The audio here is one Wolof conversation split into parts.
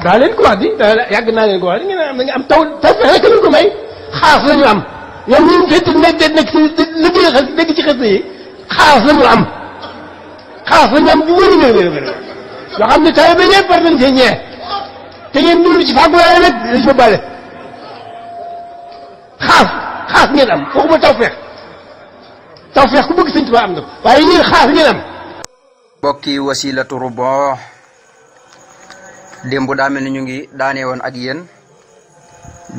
daa leen ko wax di yàgg naa leen ko wax di ngeen am da nga am taw rek lañ ko may xaas la ñu am ñoom ñu fekk nekk si liggéey xas dégg ci xas yi xaas la ñu am xaas la ñu am bu wér yoo xam ne taw ba ñëpp war nañ cee ñee te ngeen dund ci fàggu waaye nag dañ fa bale xaas ngeen am waxuma taw feex ku bëgg sëñ Tuubaa am na ko waaye ñeen xaas ngeen am. bokki wasilatu rubo démb daa mel ni ñu ngi daane woon ak yéen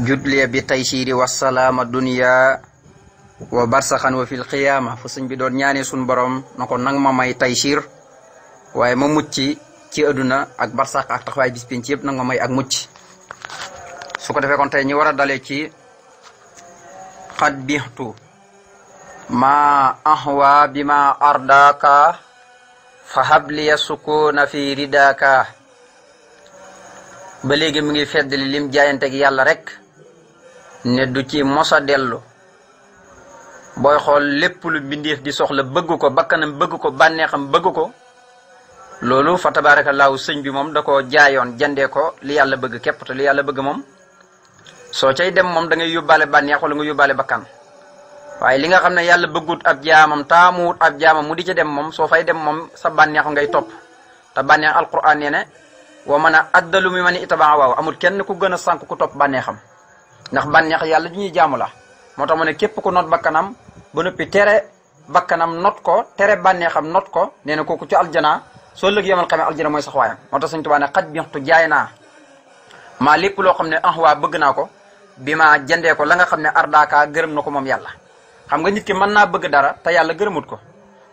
jutlee bi taysiri wasalaama dunya wa barsaxan wa fil qiyaama fu sëñ bi doon ñaanee suñ borom na ko nang ma may taysir waaye ma mucc ci adduna ak barsax ak taxawaay bis pénc yëpp nang ma may ak mucc su ko defee kon tey ñu war a dalee ci xad bixtu ma ahwa bi ma ardaka fa habliya sukuna fi ridaka ba léegi mu ngi feddali lim jaayanteeg yàlla rek ne du ci mosa dellu booy xool lépp lu bindeef di soxla bëgg ko bakkanam bëgg ko bànneexam bëgg ko loolu fa tabaarakallaahu sëñ bi moom da ko jaayoon jandee ko li yàlla bëgg képp te li yàlla bëgg moom soo cay dem moom da ngay yóbbaale bànneex wala nga yóbbaale bakkan waaye li nga xam ne yàlla bëggut ab jaamam taamuwut ab jaamam mu di ca dem moom soo fay dem moom sa bànneex ngay topp te bànneex alquran nee ne wa man a addalu mi man itabaa waaw amul kenn ku gën a sànk ku topp bànneexam ndax bànneex yàlla ju ñuy jaamu la moo tax mu ne képp ku not bakkanam ba noppi tere bakkanam not ko tere bànneexam not ko nee na kooku ci aljana soo lëg yomal xamee aljana mooy sax waayam moo tax Sëñ Tuubaa ne xaj bixtu jaay naa maa lépp loo xam ne waa bëgg naa ko bi ma jëndee ko la nga xam ne ardaaka gërëm na ko moom yàlla xam nga nit ki mën naa bëgg dara te yàlla gërëmut ko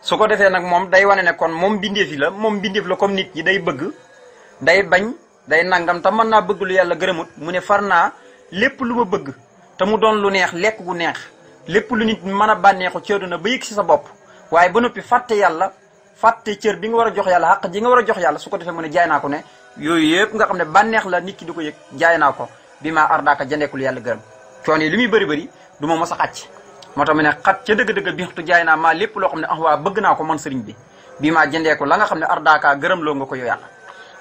su ko defee nag moom day wane ne kon moom bindeef yi la moom bindeef la comme nit ñi day bëgg day bañ day nangam te mën naa bëgg lu yàlla gërëmut mu ne far naa lépp lu ma bëgg te mu doon lu neex lekk gu neex lépp lu nit mën a bànneexu ci àddina ba yëg si sa bopp waaye ba noppi fàtte yàlla fàtte cër bi nga war a jox yàlla xaq ji nga war a jox yàlla su ko defee mu ne jaay naa ko ne yooyu yëpp nga xam ne bànneex la nit ki di ko yëg jaay naa ko bi maa ardaaka jëndeekul yàlla gërëm coon yi li muy bëri bëri du ma mos a xàcc moo tax mu ne xat ca dëgg-dëgg bixtu jaay naa maa lépp loo xam ne waa bëgg naa ko man sëriñ bi bi maa jëndeeku la nga xam ne ardaaka gërëm loo nga ko yow yàlla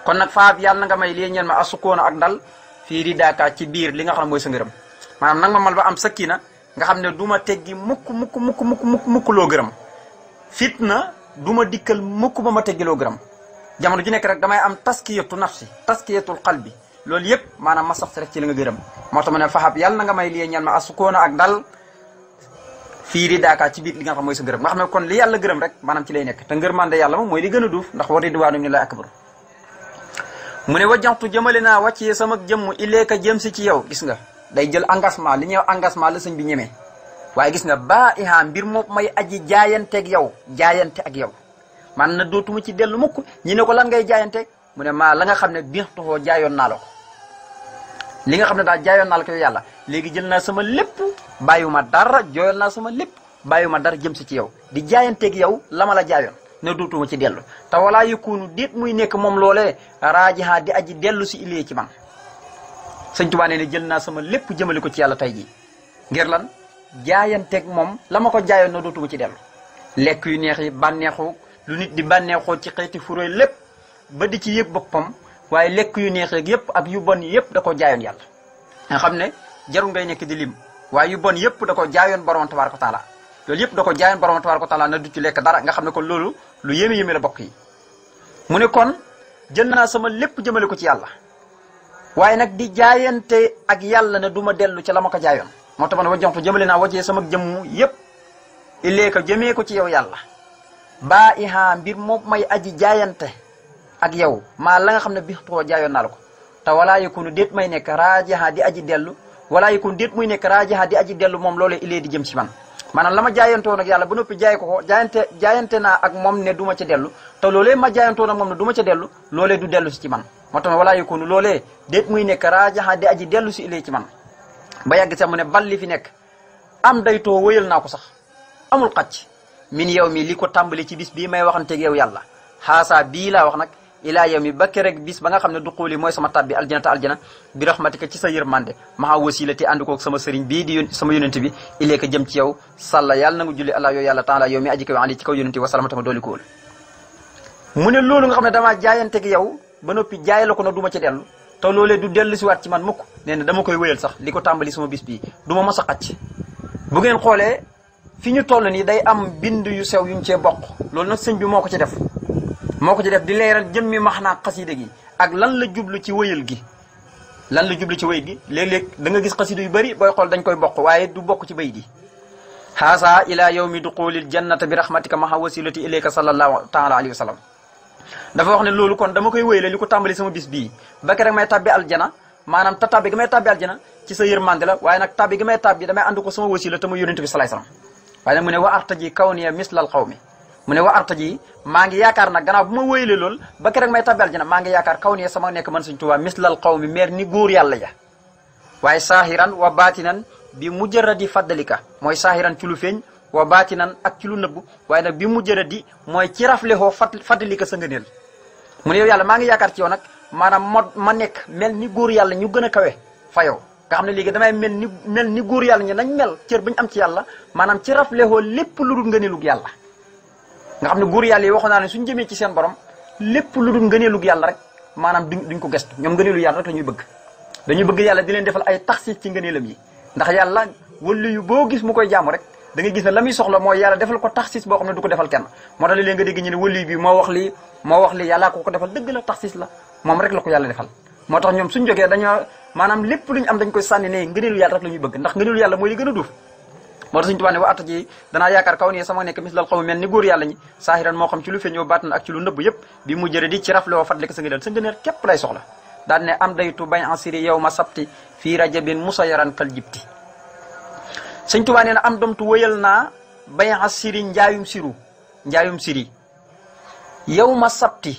kon nag faab yàlla na nga may lii ñeen ma asukoona ak dal fii ridaaka ci biir li nga xam ne mooy sa ngërëm maanaam nag ma mal ba am sakkina nga xam ne du ma teggi mukk loo gërëm fitna du ma dikkal mukk ba ma teggi loo gërëm jamono ji nekk rek damay am taskiyatu nafsi taskiyatul qalbi loolu yëpp maanaam ma sax si rek ci li nga gërëm moo tax ma ne faab yàlla na nga may lii ñeen ma asukoona ak dal fii ridaaka ci biir li nga xam mooy sa ngërëm nga xam ne kon li yàlla gërëm rek maanaam ci lay nekk te ngërmande yàlla moom mooy li gën a duuf ndax wa ridwaanu minallahi akbar mu ne wajantu jëmale naa wàccee sama jëmm ileeka jëm si ci yow gis nga day jël engagement li ñuy wax engagement la sëñ bi ñemee waaye gis nga baa ihaa mbir moom may aji jaayanteeg yow jaayante ak yow man na dootuma ci dellu mukk ñi ne ko lan ngay jaayanteeg mu ne maa la nga xam ne biix toxoo jaayoon naa la ko li nga xam ne daal jaayoon naa la ko yow yàlla léegi jël naa sama lépp bàyyuma dara jooyal naa sama lépp bàyyuma dara jëm si ci yow di jaayanteeg yow la ma la jaayoon ne dootuma ci dellu te walaa yëkkuunu déet muy nekk moom loolee raajiha di aji dellu si ilee ci man sëñ Tuubaa nee ne jël naa sama lépp jëmale ko ci yàlla tey jii ngir lan jaayanteeg moom la ma ko jaayoon na dootuma ci dellu lekk yu neex yi bànneexu lu nit di bànneexoo ci xeeti furóy lépp ba di ci yëg boppam waaye lekk yu neex yëpp ak yu bon yëpp da ko jaayoon yàlla nga xam ne jarul ngay nekk di lim waaye yu bon yëpp da ko jaayoon borom tabaaraka taala loolu yëpp da ko jaayoon borom tabaaraka taala na du ci lekk dara nga xam ne kon loolu lu yéeme la bokk yi mu ne kon jël naa sama lépp jëmale ko ci yàlla waaye nag di jaayante ak yàlla ne du ma dellu ci la ma ko jaayoon moo tax ma ne wa jontu jëmale naa wajee sama jëmm yëpp illee ko jëmee ko ci yow yàlla baa ihaa mbir moom may aji jaayante ak yow maa la nga xam ne bi too jaayoon naa la ko te walaa yakunu déet may nekk raajaha di aji dellu walaa yakunu déet muy nekk raajaha di aji dellu moom loolee illee di jëm ci man maanaam la ma jaayantoon ak yàlla ba noppi jaay ko jaayante naa ak moom ne du ma ca dellu te loolee ma jaayantoon ak moom ne du ma ca dellu loolee du dellu si ci man moo tax walaa yakunu loolee déet muy nekk raajaha di aji dellu si illee ci man ba yàgg sax mu ne bal li fi nekk am daytoo wëyal naa ko sax amul xacc min yow mi li ko tàmbali ci bis bii may waxanteeg yow yàlla xaasaa bii laa wax nag ilaa yow mi ba rek bis ba nga xam ne du xuuli mooy sama tabbi aljanata aljana bi rahmatika ci sa yërmande maa wasilati ànd koog sama sëriñ bii di sama yonente bi ileeka jëm ci yow sàlla yàlla na nga julli allah yow yàlla taala yow mi aji kaw ali ci kaw yonente wa salaama tama dooli ko wóol mu ne loolu nga xam ne damaa jaayanteeg yow ba noppi jaay la ko na du ma ci dellu te loolee du dellu si waat ci man mukk nee na dama koy wéyal sax li ko tàmbali sama bis bii du ma mos a xacc bu ngeen xoolee fi ñu toll nii day am bind yu sew yuñ cee bokk loolu nag sëñ bi moo ko ci def di leeral jëmmi maxnaa xasida gi ak lan la jublu ci wëyal gi léeg-léeg da nga gis xasida yu bëri booy xool dañ koy bokk waaye du bokk ci bay di xaasa ila yawmi duxulil jannata bi rahmatika maha wasilati ilayka sallallahu taala alayhi wa sallam dafa wax ne loolu kon dama koy wëyale li ko tàmbali sama bis bii ba rek may tàbbi aljana maanaam te tàbbi gi may tàbbi aljana ci sa yërmande la waaye nag tàbbi gi may tàbbi damay ànd ko sama wasila te mu yonente bi salaay salaam waaye nag mu ne wa artaji kawniya mislal qawmi mu ne wa artaji maa ngi yaakaar nag gannaaw bu ma wéyle lool ba rek may tàbbi aljana maa ngi yaakaar kawniya sama nekk man Sëñ Tuubaa mislal qawmi meer ni góor yàlla ja waaye saahiran wa baatinan bi mujarradi faddalika mooy saahiran ci lu feeñ wa baatinan ak ci lu nëbb waaye nag bi mujarradi mooy ci raflexoo faddalika sa ngëneel mu ne yow yàlla maa ngi yaakaar ci yow nag maanaam ma nekk mel ni góor yàlla ñu gën a kawe fa yow nga xam ne léegi damay mel ni góor yàlla ñi nañ mel cër bañu am ci yàlla maanaam ci raflexoo lépp lu dul ngëneelug yàlla nga xam ne góor yàlla yi waxoon naa ne suñu jëmee ci seen borom lépp lu dul ngëneelug yàlla rek maanaam duñ ko gestu ñoom ngëneelu yàlla rek la ñuy bëgg dañuy bëgg yàlla di leen defal ay taxsis ci ngëneelam yi ndax yàlla wala yu boo gis mu koy jaamu rek da ngay gis ne la muy soxla mooy yàlla defal ko taxsis boo xam ne du ko defal kenn moo tax léeg nga dégg ñu ne wali bi moo wax lii yàllaa ko defal dëgg la taxsis la moom rek la ko yàlla defal moo tax ñoom suñ jógee dañoo maanaam lépp luñu am dañ koy sànni ne ngëneelu yàlla rek la ñuy bëgg ndax ngëneelu yàlla mooy li gën a duuf moo tax Sëñ Tuubaa ne wa atta ji danaa yaakaar kaw nii sama nekk mislal xaw mel ni góor yàlla ñi saahiran moo xam ci lu feeñ baatan ak ci lu nëbb yëpp bi mu jëre di ci rafle woo fadli ko sa ngëneel sa ngëneel képp lay soxla daal ne am daytu bañ ansiri yow ma sabti fii rajabin musayaran kal jibti Sëñ Tuubaa nee na am domtu wëyal naa bañ ansiri njaayum siri yow ma sabti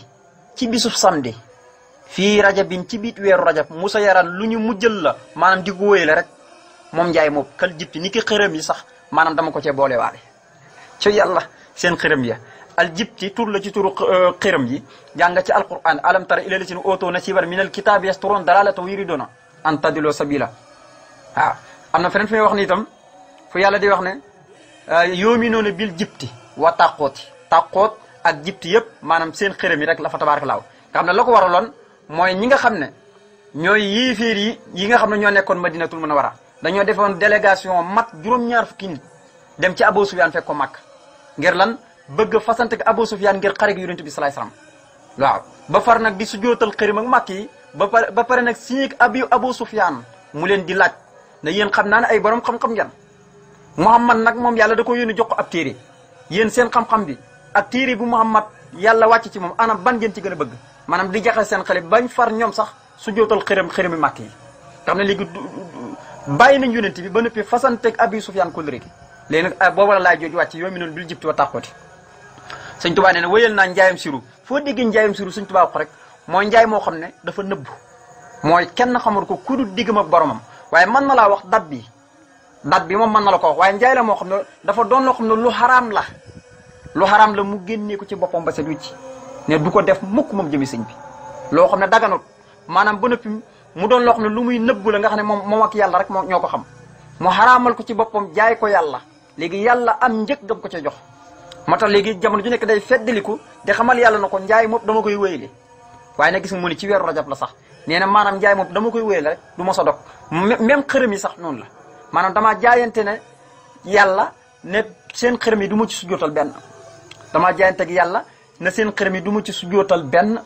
ci bisub samedi fii rajabin ci biit weeru rajab musayaran lu ñu mujjël la maanaam di ko wëyale rek moom njaay moom kal jibti ni ki xërëm yi sax maanaam dama ko cee boole waale ci yàlla seen xërëm ya al jibti tur la ci turu xërëm yi jàng ci alquran alam tara ila lasina ootoo nasiiban minal kitaabi yasturuuna dalaalata wa yuriduuna an tadiloo sabila waaw am na feneen fi may wax ni itam fu yàlla di wax ne yoominuuna bil jibti wa tàqooti tàqoot ak jibti yëpp maanaam seen xërëm yi rek la fa tabaaraka laaw nga xam ne la ko waraloon mooy ñi nga xam ne ñooy yéeféer yi nga xam ne ñoo nekkoon madinatul munawwara dañoo defoon délégation mat juróom-ñaar fukki nit dem ci Abu Sufyaan fekk ko Makka ngir lan bëgg fasante ak Abu Sufyaan ngir xare gi Yonent bi salaay salaam waaw ba far nag di sujootal xërim ak Makka yi ba pare nag signé Abu Sufyaan mu leen di laaj ne yéen xam naa ne ay borom xam-xam ngeen Muhammad nag moom yàlla da ko yónni jox ko ab téere yéen seen xam-xam bi ak téere bu Muhammad yàlla wàcc ci moom ana ban ngeen ci gën a bëgg maanaam di jaxal seen xale bañ far ñoom sax sujootal xërimi Makka yi xam ne léegi bàyyi nañ yonent bi ba noppi fasanteeg Abi Sufyaan kóllëre gi léegi nag boobu la laay jooju wàcc yow mi noonu bil jibti wa tàqooti Sëñ Tuubaa nee na wéyal naa njaayam siru foo déggee njaayam siru Sëñ Tuubaa ko rek mooy njaay moo xam ne dafa nëbbu mooy kenn xamul ko ku dul diggam ak boromam waaye mën na laa wax dat bi moom mën na la ko wax waaye njaay la moo xam ne dafa doon loo xam ne lu xaraam la mu génnee ko ci boppam ba set wicc ne du ko def mukk moom jëmi sëñ bi loo xam ne daganut maanaam ba noppi mu doon loo xam ne lu muy nëbbu la nga xam ne moom ak yàlla rek ñoo ko xam mu xaraamal ko ci boppam jaay ko yàlla léegi yàlla am njëkk gam ko ca jox moo tax léegi jamono ju nekk day feddaliku di xamal yàlla na ko njaay moom dama koy wéyale waaye nag gis nga mu ni ci weeru rajab la sax nee na maanaam njaay moom dama koy wéyale rek du ma sa dog même xërëm yi sax noonu la maanaam damaa jaayante ne yàlla ne seen xërëm yi du ma ci sujootal benn damaa jaayante ak yàlla ne seen xërëm yi du ma ci sujootal benn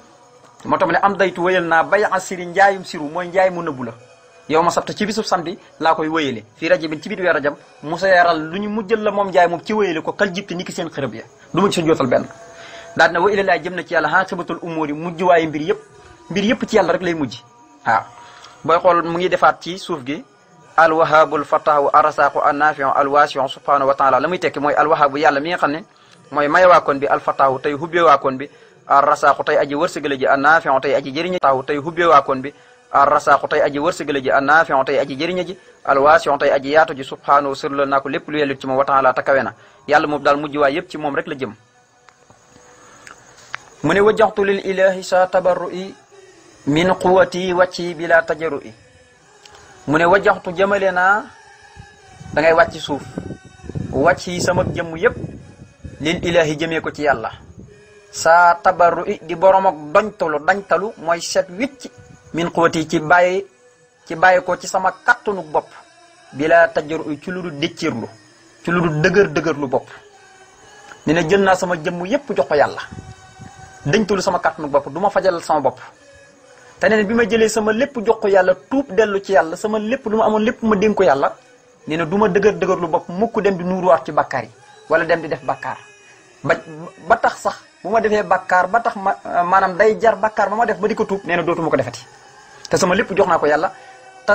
moo tax ne am daytu wéyal naa bay asiri njaayum siru mooy njaay mu nëbbu la yow ma sabta ci bisub samedi laa koy wéyale fii rajabin ci biir weer rajab musa yaral lu ñu mujjël la moom njaay moom ci wéyale ko kal jibti ni ki seen xërëb ya du ma ci sujootal benn daal na wa ila laay jëm na ci yàlla xaqibatul umuri mujj waaye mbir yëpp ci yàlla rek lay mujj waaw booy xool mu ngi defaat ci suuf gi alwahabul fatahu arasaqu annafiu alwasiu subhanahu wa taala la muy tekki mooy alwahabu yàlla mi nga xam ne mooy mayewaakoon bi alfatahu tey hubbewaakoon bi arasaqu tey aji wërsëgale ji annafiu tey aji jëriñ tahu tey hubbewaakoon bi ar-rasaaqu tey aji wërsëgale ji an-naafi'u tey aji jëriña ji al-waasi'u tey aji yaatu ji subhaanahu sërlal naa ko lépp lu yellut ci moom wa ta'ala takawe na yàlla moom daal mujj waay yëpp ci moom rek la jëm. mu ne wajjaxtu lil ilahi sa tabarru'i min quwati wàcci bila tajarru'i mu ne wajjaxtu jëmale naa da ngay wàcc suuf wàcc yi sama jëmm yëpp lil ilahi jëmee ko ci yàlla sa tabarru'i di borom ak dañtalu mooy set wicc min quwati ci bàyyi ko ci sama kattanu bopp bila tajarru'i ci lu du déccirlu ci lu du dëgër lu bopp ne ne jël naa sama jëmm yëpp jox ko yàlla dañtalu sama kattanu bopp du ma fajalal sama bopp te ne bi ma jëlee sama lépp jox ko yàlla tuub dellu ci yàlla sama lépp lu ma amoon lépp ma dénk ko yàlla nee na du ma dëgër lu bopp mukk dem di nuuruwaat ci bàkkaar yi wala dem di def bàkkaar ba tax sax bu ma defee bàkkaar ba tax maanaam day jar bàkkaar ba ma def ba di ko tuub nee na dootuma ko defati te sama lépp jox naa ko yàlla te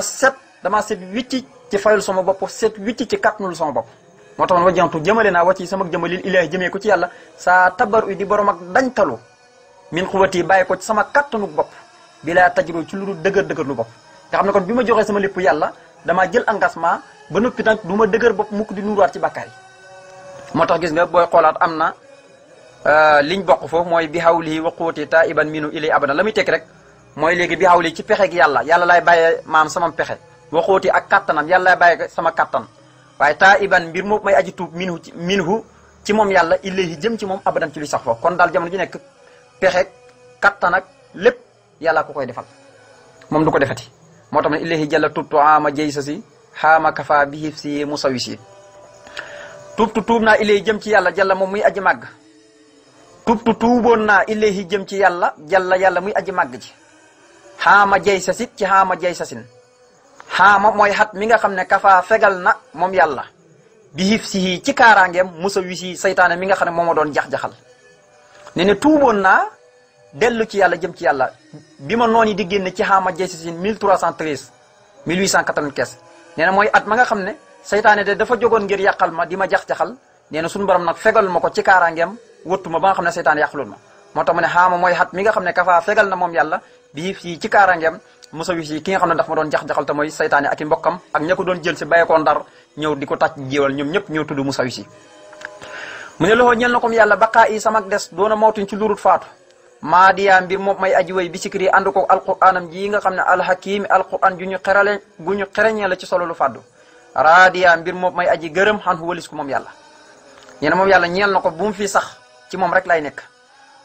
damaa set wicci ci fayul sama bopp set wicci ci kàttanul sama bopp moo tax man wajantu jëmale naa wàcc sama jëmalil ilaahi jëmee ko ci yàlla saa tabaru di borom ak dañtalu min xuwati bàyyi ko ci sama kàttanu bopp bi laa tajru ci lu dëgër lu bopp nga xam ne kon bi ma joxee sama lépp yàlla damaa jël engagement ba noppi nag du ma dëgër bopp mukk di nuuruwaat ci bàkkaar yi moo tax gis nga booy xoolaat am na liñ bokk foofu mooy bi hawlihi wa quwwati taiban minu ilay abadan la muy tekki rek mooy léegi bi hawli ci pexe gi yàlla laay bàyyee maam sama pexe wa quwwati ak kattanam yàlla laay bàyyee sama kattan waaye taiban mbir moom may aji tuub minhu ci moom yàlla ilayhi jëm ci moom abadan ci luy sax foofu kon daal jamono ji nekk pexe kattan ak lépp yàlla ko koy defal moom du ko defati moo tax ne ilayhi jalla tubtu ama jëy sa si xaama kafa bi hif si musawisi tuub naa ilayhi jëm ci yàlla jalla moom muy aji màgg tuuboon naa ilayhi jëm ci yàlla muy aji màgg ji xaama jëy sa sit ci xaama jëy sa sin xaama mooy xat mi nga xam ne kafa fegal na moom yàlla bi hif si ci kaaraangeem musawisi saytaane mi nga xam ne moo ma doon jax-jaxal ne tuuboon naa dellu ci yàlla jëm ci yàlla bi ma noon yi di génne ci xaama jay sa sin 1313 1895 nee na mooy at ma nga xam ne saytaane de dafa jógoon ngir yàqal ma di ma jax-jaxal nee na suñu borom nag fegal ma ko ci kaaraangeem wëttu ma ba nga xam ne saytaane yàqalul ma moo tax mu ne xaama mooy xat mi nga xam ne kafa fegal na moom yàlla bii fii ci kaaraangeem musawis yi ki nga xam ne daf ma doon jax-jaxal te mooy saytaane ak i mbokkam ak ña ko doon jël si bàyyi ko ndar ñëw di ko tàcc jiwal ñoom ñëpp ñëw tudd musawis yi mu ne loxoo ñel na kom yàlla baqaa yi samak des doona mawtuñ ci lurut faatu maa diyaa mbir moom may aji way bi sikri ànd ko alquranam ji nga xam ne alxakimi alquran gu ñu xereñee la ci solo lu fàddu raadiya mbir moom may aji gërëm xan fu walis ko moom yàlla ñene moom yàlla ñeel na ko bu mu fi sax ci moom rek lay nekk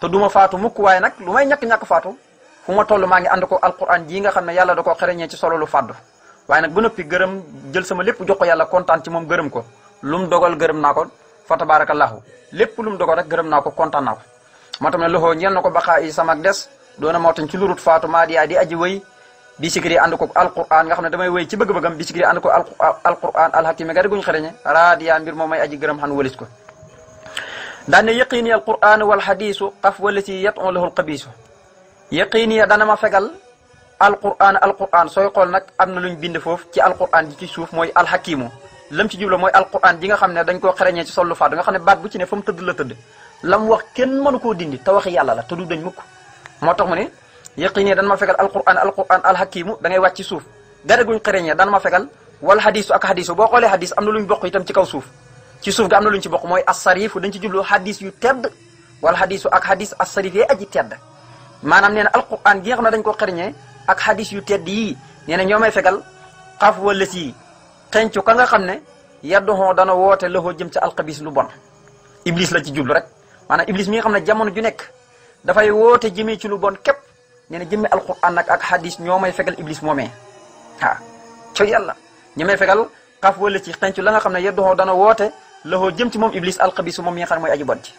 te duma faatu mukk waaye nag lu may ñàkk-ñàkk faatu fu ma toll maa ngi ànd ko alquran ji nga xam ne yàlla da ko xereñee ci solo lu fàddu waaye nag ba noppi gërëm jël sama lépp jox ko yàlla kontaan ci moom gërëm ko lu mu dogal gërëm naa ko fa tabarakallahu lépp lu mu dogal rek gërëm naa ko kontaan naa ko moo tax ne loxoo ñeel na ko baqaa yi samak des doona mawtañ ci lurut faatu maa diyaa di aji wëy bi sikri ànd ko alquran nga xam ne damay wëy ci bëgg-bëggam bi sikri ànd ko alquran alhakimi ga guñ xereñe raadiya mbir moom may aji gërëm xan walis ko daane yaqiini alquran wal hadisu xaf wala si yat'u lahu alxabiisu yaqiini dana ma fegal alquran sooy xool nag am na luñ bind foofu ci alquran ji ci suuf mooy alhakimu lam ci jubla mooy alquran ji nga xam ne dañ koo xereñee ci sollu faatu nga xam ne baat bu ci ne fa mu tëdd la tëdd lam wax kenn mënu koo dindi te waxi yàlla la te du dañ mukk moo tax mu ne yaqini dana ma fegal alquran alhakimu da ngay wàcc ci suuf gare guñ xereñee dana ma fegal wal hadisu ak hadisu boo xoolee hadis am na luñ bokk itam ci kaw suuf ci suuf ga am na luñ ci bokk mooy asarifu dañ ci jublu hadis yu tedd wal hadisu ak hadis asarif yee aji tedd maanaam nee na alquran gi nga xam ne dañ ko xereñee ak hadis yu tedd yii nee na ñoo may fegal xaf wala si xencu ka nga xam ne yadduhoo dana woote loxoo jëm ca alxabis lu bon iblis la ci jublu rek maanaam iblis mi nga xam ne jamono ju nekk dafay woote jëmee ci lu bon képp nee na jëmee alquran nag ak hadis ñoo may fegal iblis moomee ah co yàlla ñi may fegal xaf wala ci xencu la nga xam ne yadduhoo dana woote loxoo jëm ci moom iblis alxabis moom mi nga xam ne mooy aji bon ci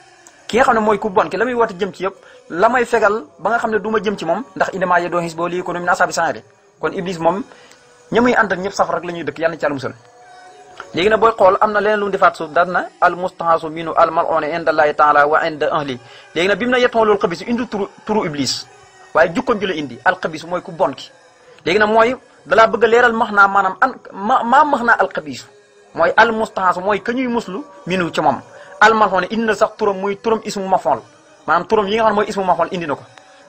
ki nga xam ne mooy ku bon ki la muy woote jëm ci yëpp la may fegal ba nga xam ne du ma jëm ci moom ndax indamaa yadoo xis boo lii ko min asaabi sanade kon iblis moom ña muy àndal ñëpp safara rek la ñuy dëkk yàlla na ci àlla musal léegi nag booy xool am na leneen lu mu defaat suuf daan na al mustahasu minu al mal'un inda allahi taala wa inda ahli léegi nag bi mu ne yettoon loolu xabisu indi turu iblis waaye jukkoon ju la indi al xabisu mooy ku bon ki léegi nag mooy dalaa bëgg a leeral max naa maanaam maa max naa al xabisu mooy al mustahasu mooy ka ñuy muslu minu ci moom al mal'un indi na sax turam muy turam ismu mafool maanaam turam yi nga xam ne mooy ismu mafool indi na ko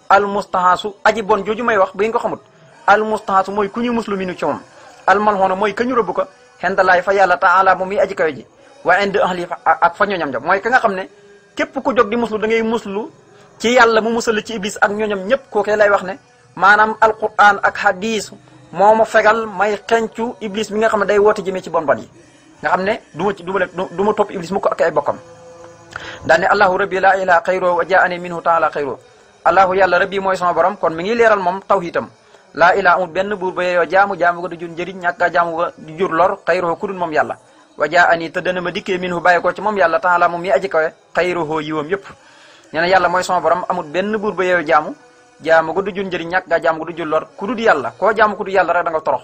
al mustahasu aji bon jooju may wax bu ngeen ko xamut almustahasu mooy ku ñuy muslu minu ci moom almalhoona mooy ka ñu rëbb ko xendalaay fa yàlla taala moom mi aji kawe ji wa indi ahli ak fa ñooñam ja mooy ka nga xam ne képp ku jóg di muslu da ngay muslu ci yàlla mu musal ci iblis ak ñooñam ñëpp kookee lay wax ne maanaam alquran ak hadis moo ma fegal may xencu iblis mi nga xam ne day woote jëmee ci bon bon yi nga xam ne du ma topp iblis mu ko ak ay bokkam daan ne allahu rabbi laa ilaha xayro wa jaani minhu taala xayro allahu yàlla rabbi mooy sama borom kon mi ngi leeral moom tawhiidam laa ilaha amul benn buur ba yoo jaamu ko du jur njëriñ ñàkk a jaamu ko du jur lor xayro ku dul moom yàlla wa jaani te dana ma dikkee minhu bàyyi ko ci moom yàlla taala moom mi aji kawe xayrohoo yiwam yëpp nee na yàlla mooy sama borom amul benn buur ba yoo jaamu ko du jur njëriñ ñàkk a jaamu ko du jur lor ku dul yàlla koo jaamu ku dul yàlla rek da nga torox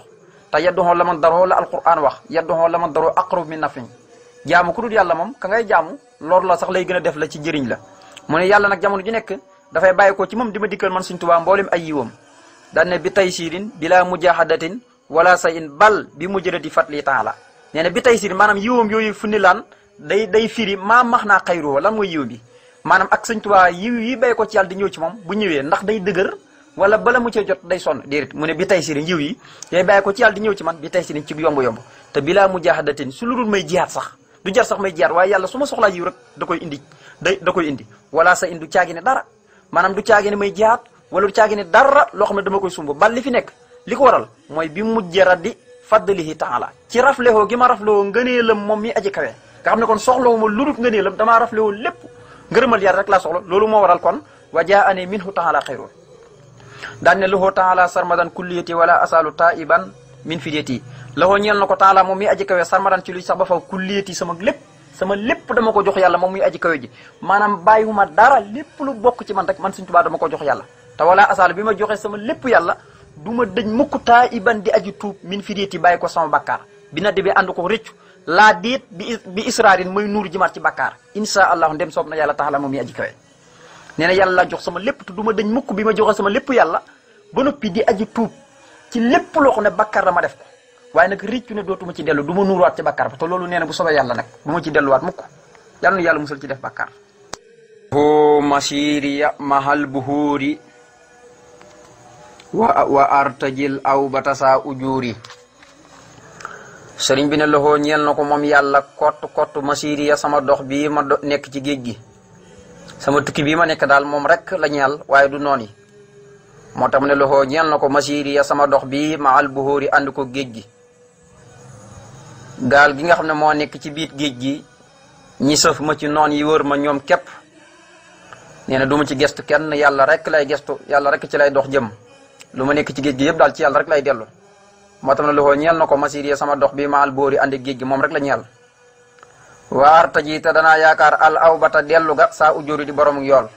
te yadduhoo la man daroo la alquran wax yadduhoo la man daroo aqrab min nafin jaamu ku dul yàlla moom ka ngay jaamu lor la sax lay gën a def la ci njëriñ la mu ne yàlla nag jamono ju nekk dafay bàyyi ko ci moom di ma dikkal man Sëriñ Tuubaa mboolem ay yiwam daan ne bi taysirin bila mujahadatin wala sa in bal bi mujjadati fatli taala nee na bi taysirin maanaam yiwam yooyu fu ni laan day firi maa max naa xayroo lan mooy yiw bi maanaam ak Sëriñ Tuubaa yiw yi bàyyi ko ci yàlla di ñëw ci moom bu ñëwee ndax day dëgër wala bala mu cee jot day sonn déedéet mu ne bi taysirin yiw yi yooyu bàyyi ko ci yàlla di ñëw ci man bi taysirin ci yomb-yomb te bila mujahadatin su lu dul may jihaat sax du jar sax may jihaat waaye yàlla su ma soxlaa yiw rek da koy indi wala sa in du caagi ne dara maanaam du caagi ne may jihaat wala du caagi ne dara loo xam ne dama koy sumb bal li fi nekk li ko waral mooy bi mujjaradi fadlihi taala ci raflewoo gi ma raflewoo ngëneelam moom mi aji kawe nga xam ne kon soxlawu ma lu dul ngëneelam damaa raflewoo lépp ngërëmal yàlla rek laa soxla loolu moo waral kon wa jaani minhu taala xayrun daan ne lahu taala sarmadan kulliyati wala asalu taiban min fidiyati lahu ñeel na ko taala moom mi aji kawe sarmadan ci luy sax ba faw kulliyati sama lépp dama ko jox yàlla moom muy aji kawe ji maanaam bàyyiwuma dara lépp lu bokk ci man rek man Sëriñ Tuubaa dama ko jox yàlla te wala asal bi ma joxe sama lépp yàlla du ma dëj mukk taiban di aji tuub min fidiyati bàyyi ko sama bakkaar bi na bi ànd ko rëccu laa déet bi israarin mooy nuuru jimaat ci bakkaar insha allahu ndem soob na yàlla taala moom mi aji kawe nee na yàlla laa jox sama lépp te du ma dëñ mukk bi ma joxe sama lépp yàlla ba noppi di aji tuub ci lépp loo xam ne bakkaar dama def ko waaye nag rëccu ne dootuma ci dellu du ma nuuruwaat ci bakkaar ba te loolu nee na bu soobee yàlla nag bu ma ci delluwaat mukk yàlla na yàlla musal ci def bakkaar ho masiriya mahal buhuri wa artajil aw batasa ujuri sëriñ bi ne loxoo ñeel na ko moom yàlla kott masiriya sama dox bii ma nekk ci géej gi sama tukki bii ma nekk daal moom rek la ñeel waaye du noon yi moo tax mu ne loxoo ñeel na ko masiriya sama dox bii mahal buhuri ànd ko géej gi gaal gi nga xam ne moo nekk ci biit géej gi ñi sëf ma ci noon yi wër ma ñoom képp nee na du ma ci gestu kenn yàlla rek lay gestu yàlla rek ci lay dox jëm lu ma nekk ci géej gi yëpp daal ci yàlla rek lay dellu moo tax ne loxoo ñeel na ko masiriya sama dox bi maal boori andi géej gi moom rek la ñeel waar taji te danaa yaakaar al aw bata dellu ga saa ujóori di borom yool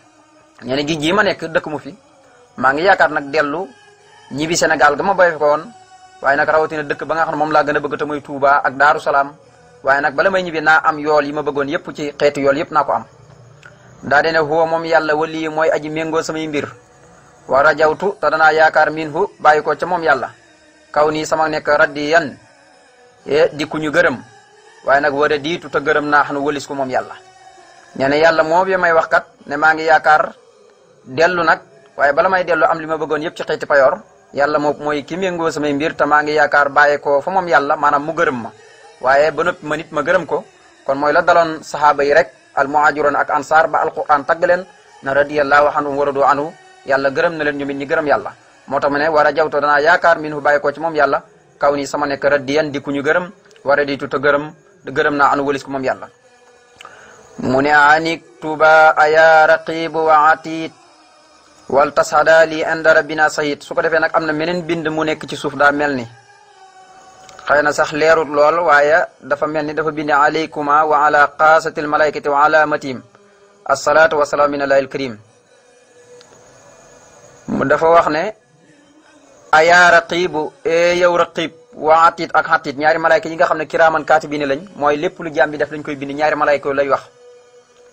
nee na géej gi ma nekk dëkk mu fi maa ngi yaakaar nag dellu ñibbi Sénégal ga ma bay ko woon waaye nag rawatina dëkk ba nga xam ne moom laa gën a bëgg te muy Touba ak Daaru Salaam waaye nag bala may ñibbi naa am yool yi ma bëggoon yëpp ci xeetu yool yëpp naa ko am daa dene huwa moom yàlla wali mooy aji méngoo samay mbir wa rajawtu te danaa yaakaar minhu bàyyi ko ca moom yàlla kaw nii sama nekk raddiyan di ku ñu gërëm waaye nag war a diitu te gërëm naa xam ne wëlis ko moom yàlla nee na yàlla moom bi may wax kat ne maa ngi yaakaar dellu nag waaye bala may dellu am li ma bëggoon yëpp ci xeeti payoor yàlla moom mooy ki méngoo samay mbir te maa ngi yaakaar bàyyi ko fa moom yàlla maanaam mu gërëm ma waaye ba noppi ma nit ma gërëm ko kon mooy la daloon saxaaba yi rek al muhaajiroon ak ansaar ba alquran tagg leen na radiyallahu anhum wa radu anhu yàlla gërëm na leen ñu mit ñi gërëm yàlla moo tax mu ne war a jawto danaa yaakaar minhu bàyyi ko ci moom yàlla kaw nii sama nekk raddiyan di ku ñu gërëm war a diitu te gërëm naa anu walis ko moom yàlla mu ne anik tuba aya raqibu wa atiit wal tashada li inda rabbina sayid su ko defee nag am na meneen bind mu nekk ci suuf daa mel ni xëy na sax leerut lool waaye dafa mel ni dafa bind alaykuma wa ala qaasatil malaykati wa alamatim assalaatu wasalaam min allahil karim mu dafa wax ne ayaa raqibu yow raqib wa atit ak atit ñaari malayka yi nga xam ne kiraaman kaatibiina lañ mooy lépp lu jaam bi def lañ koy bind ñaari malayka lay wax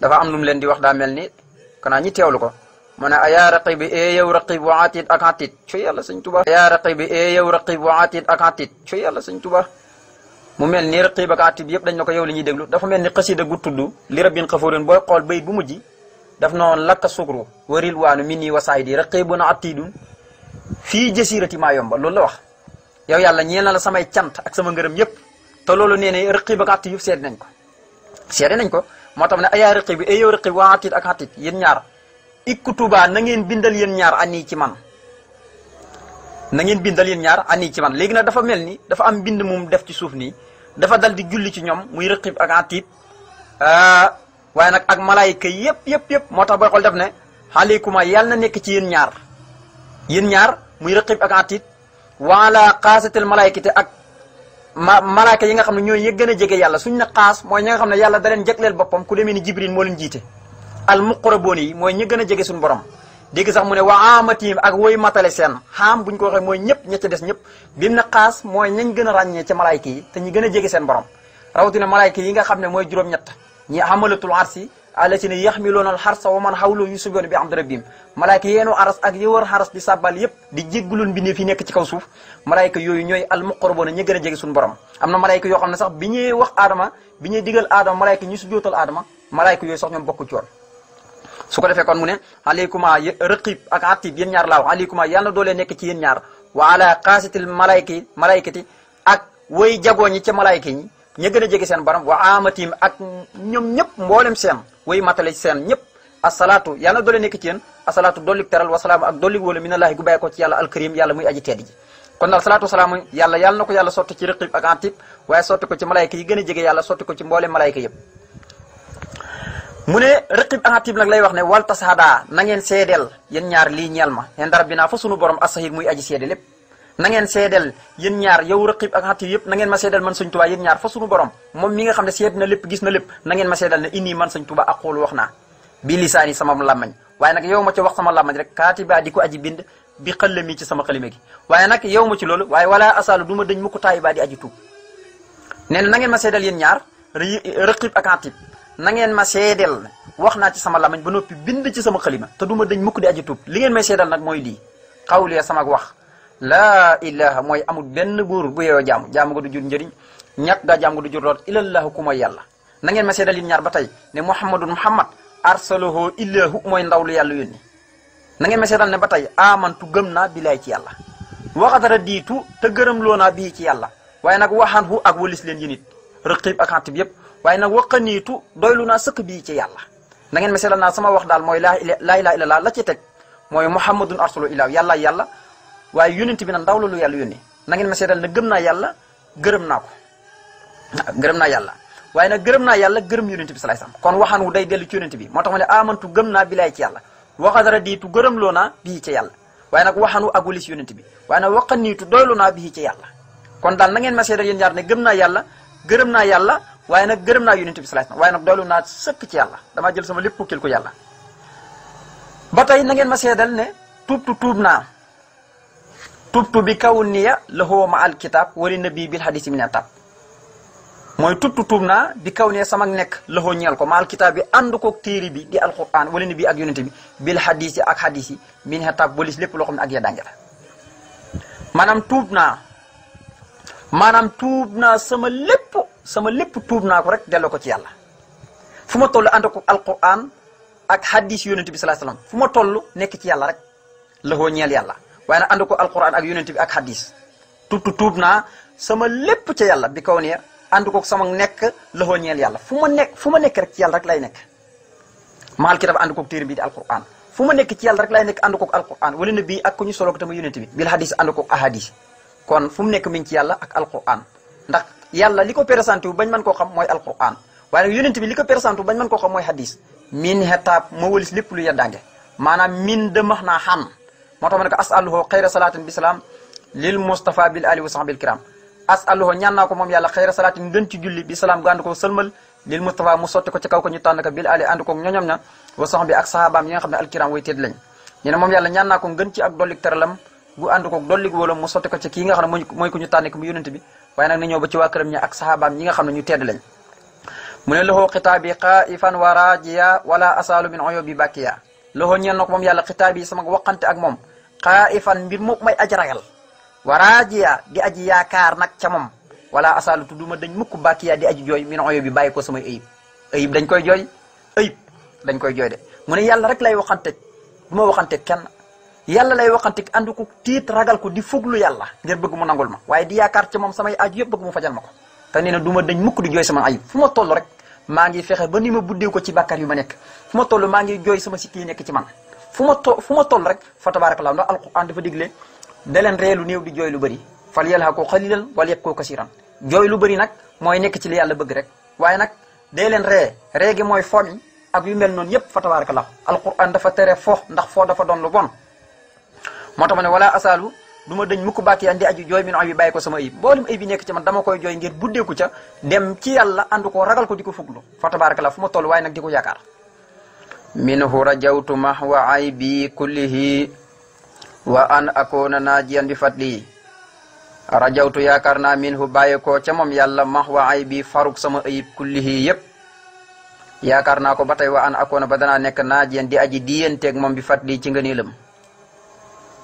dafa am lu mu leen di wax daa mel ni kanaa ñi teewlu ko mu ne ayaa raqib yow raqib wa atit ak atit ci yàlla sëñ Tuba ayaa raqib yow raqib wa atit ak atit ci yàlla sëñ Tuba mu mel ni raqib ak atit yëpp dañ na ko yow li ñuy déglu dafa mel ni xasida gu tudd li rabbin xafurin booy xool bayit bu mujj daf noonu lakka sukru waril waanu min nii wasaay di raqibun atidun fii jasirati maa yomba loolu la wax yow yàlla ñeel na la samay cant ak sama ngërëm yëpp te loolu nee ne rëqib ak atid yëpp seede nañ ko moo tax ne ayaa rëqib bi ay yow rëqib waa atid ak atid yéen ñaar ikkutuba na ngeen bindal yéen ñaar ani ci man na ngeen bindal yéen ñaar ani ci man léegi nag dafa mel ni dafa am bind mum def ci suuf nii dafa dal di julli ci ñoom muy rëqib ak atid waaye nag ak malaayika yëpp moo tax booy xool def ne xaleykuma yàlla na nekk ci yéen ñaar muy rëqib ak atid wala xaasatel malaayikate ak malaayika yi nga xam ne ñooy ñi gën a jege yàlla suñ ne xaas mooy ñi nga xam ne yàlla da leen jagleel boppam ku demee ni jibril moo leen jiite al muqraboon yi mooy ñi gën a jege suñu borom dégg sax mu ne wa amatim ak woy matale seen xaam buñ ko waxee mooy ñëpp ña ca des ñëpp bi mu ne xaas mooy ñañ gën a ràññee ca malaayika yi te ñi gën a jege seen borom rawatina malaayika yi nga xam ne mooy juróom-ñett ñi xamalatul arsi allatina yaxmiluuna al xarsa wa man xawlu yusabbihuuna bi hamdi rabbihim malaayka yeenu aras ak yi wër xaras di sàbbal yépp di jéggulun bi ne fi nekk ci kaw suuf malaayka yooyu ñooy al muqarrabuuna ñi gën a jege suñu borom am na malaayka yoo xam ne sax bi ñuy wax aadama bi ñuy digal aadama malaayka ñu sujjóotal aadama malaayka yooyu sax ñoom bokku ci woon su ko defee kon mu ne alaykuma raqib ak atid yéen ñaar laa wax alaykuma yàlla na doolee nekk ci yéen ñaar wa ala xaasitil malaykati ak woy jagoo ñi ca malaayka ñi ña gën a jege seen borom wa amatim ak ñoom ñëpp mboolem seen way matale seen ñëpp asalaatu yàlla na doole nekk ci yéen asalaatu dollik teral wasalaam ak dollik wóolu minallaahi gu bàyyi ko ci yàlla alkarim yàlla muy aji tedd ji kon daal salaatu wasalaam yàlla na ko yàlla sotti ci rëqib ak atid waaye sotti ko ci malayka yi gën a jege yàlla sotti ko ci mboolem malayka yëpp mu ne rëqib ak atid nag lay wax ne wal tashadaa na ngeen seedeel yéen ñaar lii ñeel ma inda rabbinaa fa sunu borom asahid muy aji seede lépp na ngeen seedeel yéen ñaar yow rëqib ak atid yëpp na ngeen ma seedeel man sëñ Tuubaa yéen ñaar fa sunu borom moom mi nga xam ne seed na lépp gis na lépp na ngeen ma seedeel ne inni man sëñ Tuubaa aqul wax naa bi lisaani sama làmmañ waaye nag yow ma ci wax sama làmmañ rek kaatiba di ko aji bind bi xëllami ci sama xalima gi waaye nag yow ma ci loolu waaye wala asalu du ma dëñ mu ko taayiba di aji tuub nee na ngeen ma seedeel yéen ñaar rëqib ak atid na ngeen ma seedeel wax naa ci sama làmmañ ba noppi bind ci sama xalima te du ma dëñ mukk di aji tuub li ngeen may seedeel nag mooy lii xawlee sama wax laa ilaha mooy amul benn buur bu yeeyoo jaamu nga du jur njëriñ ñàkk gaa jaam nga du jur lool ilallahu ku mooy yàlla na ngeen ma seedal yéen ñaar ba tey ne muhammadun muhammad arsalahu illahu mooy ndaw lu yàlla yónni na ngeen ma seedal ne ba tey amantu gëm naa bilaay ci yàlla waxatara diitu te gërëm loo naa bii ci yàlla waaye nag waxaan hu ak walis leen yéen it rëqib ak atid yëpp waaye nag waqaniitu doylu naa sëkk bii ci yàlla na ngeen ma seedal naa sama wax daal mooy laa ilaha illallah la ci teg mooy muhammadun arsalahu illahu yàlla waaye yónent bi nag ndaw la lu yàlla yónni na ngeen ma seedal ne gëm naa yàlla gërëm naa ko gërëm naa yàlla waaye nag gërëm naa yàlla gërëm yónent bi salaay salaam kon waxaan wu day dellu ci yónent bi moo tax ma ne amantu gëm naa bilaay ci yàlla waxadara diitu gërëm loo naa bii ci yàlla waaye nag waxaan wu agulis yónent bi waaye nag waqaniitu doylu naa bii ci yàlla kon daal na ngeen ma seedal yéen ñaar ne gëm naa yàlla gërëm naa yàlla waaye nag gërëm naa yónent bi salaay salaam waaye nag doylu naa sëkk ci yàlla damaa jël sama lépp pukkil ko yàlla ba tey na ngeen ma seedal ne tuub naa tubtu bi kaw niya lahu ma al kitab wali nabi bil hadisi min atab mooy tuub naa bi kaw niya sama nekk lahu ñeel ko ma al kitab bi ànd koog téere bi di alquran wali nabi ak yonente bi bil hadisi ak hadisi min atab bolis lépp loo xam ne ak ya dange la maanaam tuub naa sama lépp tuub naa ko rek delloo ko ci yàlla fu ma toll ànd koog alquran ak hadis yonente bi sallallahu alayhi wasallam fu ma toll nekk ci yàlla rek lahu ñeel yàlla waaye nag ànd ko alquran ak yonent bi ak hadis tuub naa sama lépp ca yàlla bi kaw ne ànd ko sama nekk loxo ñeel yàlla fu ma nekk rek ci yàlla rek lay nekk maal kitab ànd koog téere bi di alquran fu ma nekk ci yàlla rek lay nekk ànd koog alquran wala na bii ak ku ñu solo ko tamit yonent bi bil hadis ànd koog ahadis kon fu mu nekk mi ngi ci yàlla ak alquran ndax yàlla li ko présenté wu bañ mën koo xam mooy alquran waaye nag yonent bi li ko présenté wu bañ mën koo xam mooy hadis min hetaab ma walis lépp lu yeddaange maanaam min de max naa xan moo tax ma ne ko asaluhu xayra salaatin bi salaam lil Mustafa bil ali wa sahbil kiram asaluhu ñaan naa ko moom yàlla xayra salaatin gën ci julli bi salaam gu ànd ko sëlmal lil Mustafa mu sotti ko ci kaw ko ñu tànn ko bil ali ànd ko ñoñom na wa sahbi ak sahabaam yi nga xam ne alkiram way tedd lañ ñu ne moom yàlla ñaan naa ko gën ci ak dollik teralam gu ànd ko dollik wóolam mu sotti ko ci kii nga xam ne mooy ko ñu tànn ko mu yónent bi waaye nag na ñëw ba ci waa këram ñi ak sahabaam ñi nga xam ne ñu tedd lañ mu ne lahu xitaabi xaifan wa rajiya wala asalu min uyubi bakiya lahu ñeel na ko moom yàlla xitaabi sama waxante ak moom xaifan mbir moom may aji ragal waraajiya di aji yaakaar nag ca moom wala asaalu tudduma dañ mukk bàkkiya di aji jooy min oyo bi bàyyi ko samay ayib dañ koy jooy ayib dañ koy jooy de mu ne yàlla rek lay waxante du ma waxante kenn yàlla lay waxantik ànd ko tiit ragal ko di fuglu yàlla ngir bëgg mu nangul ma waaye di yaakaar ci moom samay aju yëpp bëgg mu fajal ma ko te nee na du ma dañ mukk di jooy sama ayib fu ma toll rek maa ngi fexe ba ni ma buddee ko ci bàkkaar yu ma nekk fu ma toll maa ngi jooy sama sikki yi nekk ci man fu ma toll rek fa tabarakallah ndax alquran dafa digle da leen ree lu néew di jooy lu bëri fal yalhaqu qalilan wal yabku kasiran jooy lu bëri nag mooy nekk ci li yàlla bëgg rek waaye nag dee leen ree gi mooy fomi ak yu mel noonu yëpp fa tabarakallah alquran dafa tere fo ndax foo dafa doon lu bon moo tax ma ne wala asaalu du ma dañ mukk bàkki andi aju jooy min ay bi bàyyi ko sama ayib mboolem ayib bi nekk ci man dama koy jooy ngir buddeeku ca dem ci yàlla ànd ko ragal ko di ko fuglu fa tabarakallah fu ma toll waaye nag di ko yaakaar minhu rajawtu mahwa aybi kullihi wa an akuna najiyan bi fadli rajawtu yaakaar naa minhu bàyyi ko ca moom yàlla mahwa aybi faruk sama ayib kullihi yépp yaakaar naa ko ba tey wa an akuna ba danaa nekk najiyan di aji diyanteeg moom bi fadli ci ngëneelam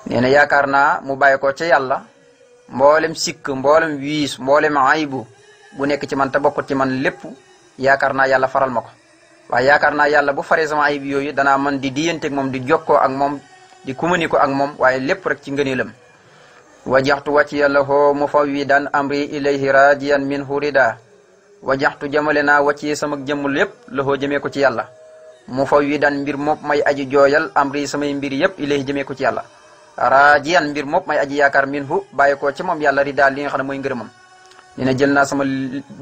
nee na yaakaar naa mu bàyyi ko ca yàlla mboolem sikk mboolem wiis mboolem aybu bu nekk ci man te bokkut ci man lépp yaakaar naa yàlla faral ma ko waaye yaakaar naa yàlla bu faree sama ayib yooyu danaa mën di diyanteeg moom di jokkoo ak moom di kumani ko ak moom waaye lépp rek ci ngëneelam wajaxtu wàcciya lahu mufawwidan amri ilayhi rajiyan minhu rida wajaxtu jamale naa wàcciye sama jëmm lépp lahu jëmee ko ci yàlla mufawwidan mbir moom may aji jooyal amri samay mbir yëpp ilayhi jëmee ko ci yàlla rajiyan mbir moom may aji yaakaar minhu bàyyi ko ci moom yàlla rida li nga xam ne mooy ngërëmam dina jël naa sama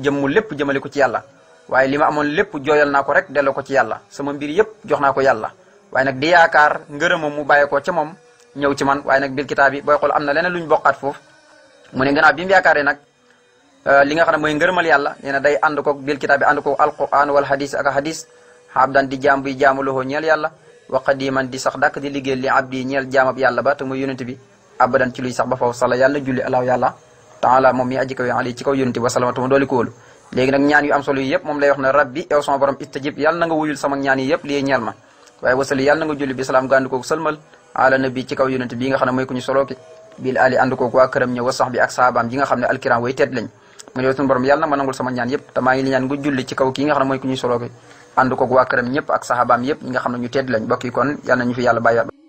jëmm lépp jëmale ko ci yàlla waaye li ma amoon lépp jooyal naa ko rek delloo ko ci yàlla sama mbir yëpp jox naa ko yàlla waaye nag di yaakaar ngërëmam mu bàyyi ko ca moom ñëw ci man waaye nag bil kitaab bi booy xool am na leneen lu ñu bokkaat foofu mu ne gannaaw bi mu yaakaaree nag li nga xam ne mooy ngërëmal yàlla nee na day ànd ko bil kitaab bi ànd ko alquran wal hadis ak hadis abdan di jaam buy jaamu loxo ñeel yàlla wa qadiman di sax dàkk di liggéey li abdi ñeel jaamab yàlla ba te muy yonent bi abadan ci luy sax ba foofu sala yàlla na julli alaaw yàlla taala moom mi aji kaw ali ci kaw yonent bi wa salamatu dooli ko wóolu léegi nag ñaan yu am solo yi yëpp moom lay wax ne rabbi yow sama borom istajib yàlla na nga wuyul sama ñaan yi yëpp lii ñeel ma waaye wasali yàlla na nga julli bi salaam gàndu kooku sëlmal ala nabi ci kaw yonent bi nga xam ne mooy ku ñu solooki bil ali ànd kooku waa këram ñëw wa sax bi ak saabaam ji nga xam ne alkiram way teet lañ mu ne yow suñu borom yàlla na ma nangul sama ñaan yëpp te maa ngi li ñaan nga julli ci kaw kii nga xam ne mooy ku ñu solooki ànd kooku waa këram ñëpp ak sahabaam yëpp ñi nga xam ne ñu teet lañ bokk yi kon yàlla nañu fi yàlla bàyyi